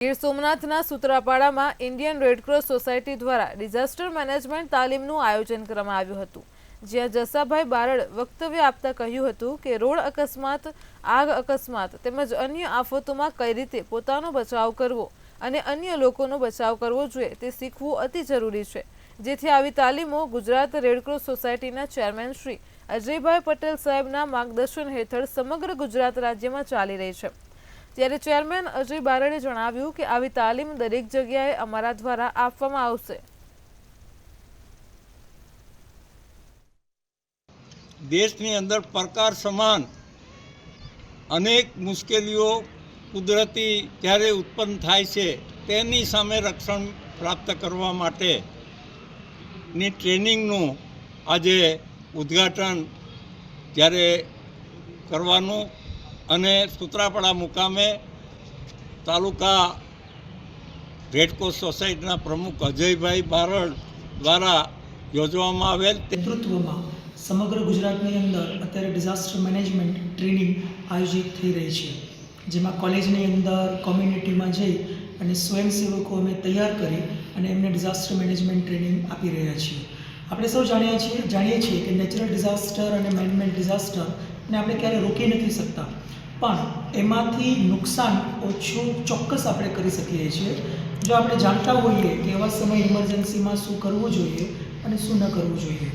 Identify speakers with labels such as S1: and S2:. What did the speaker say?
S1: Gir સોમનાથના સુત્રાપાડામાં Indian Red Cross society દ્વારા disaster management તાલીમનું આયોજન કરવામાં આવ્યું હતું, જ્યાં જસાભાઈ બારડ વક્તવ્ય આપતા કહ્યું હતું કે રોડ અકસ્માત, આગ અકસ્માત તેમજ અન્ય આફતોમાં કઈ રીતે પોતાનો બચાવ કરવો અને અન્ય લોકોનો બચાવ કરવો જોઈએ તે શીખવું અતિ જરૂરી છે, જેથી આવી તાલીમો ગુજરાત રેડક્રોસ સોસાયટીના ચેરમેન શ્રી અજયભાઈ પટેલ સાહેબના માર્ગદર્શન હેઠળ સમગ્ર ગુજરાત રાજ્યમાં ચાલી રહી છે। ત્યારે ચેરમેન અજય બારડે જણાવ્યું કે આવી તાલીમ દરેક જગ્યાએ અમારા દ્વારા આપવામાં આવશે।
S2: દેશની અંદર પડકાર સમાન અનેક મુશ્કેલીઓ કુદરતી જ્યારે ઉત્પન્ન થાય છે તેની સામે રક્ષણ પ્રાપ્ત કરવા માટેની ટ્રેનિંગનું આજે ઉદ્ઘાટન જ્યારે કરવાનું અને સુત્રાપાડા મુકામે તાલુકા રેડક્રોસ સોસાયટીના પ્રમુખ અજયભાઈ બારડ દ્વારા યોજવામાં આવેલ
S3: નેતૃત્વમાં સમગ્ર ગુજરાતની અંદર અત્યારે ડિઝાસ્ટર મેનેજમેન્ટ ટ્રેનિંગ આયોજિત થઈ રહી છે, જેમાં કોલેજની અંદર કોમ્યુનિટીમાં જઈ અને સ્વયંસેવકો અમે તૈયાર કરી અને એમને ડિઝાસ્ટર મેનેજમેન્ટ ટ્રેનિંગ આપી રહ્યા છીએ। આપણે સૌ જાણીએ છીએ કે નેચરલ ડિઝાસ્ટર અને મેનમેડ ડિઝાસ્ટરને આપણે ક્યારે રોકી નથી શકતા, પણ એમાંથી નુકસાન ઓછું ચોક્કસ આપણે કરી શકીએ છીએ જો આપણે જાણતા હોઈએ કે એવા સમય ઇમરજન્સીમાં શું કરવું જોઈએ અને શું ન કરવું જોઈએ।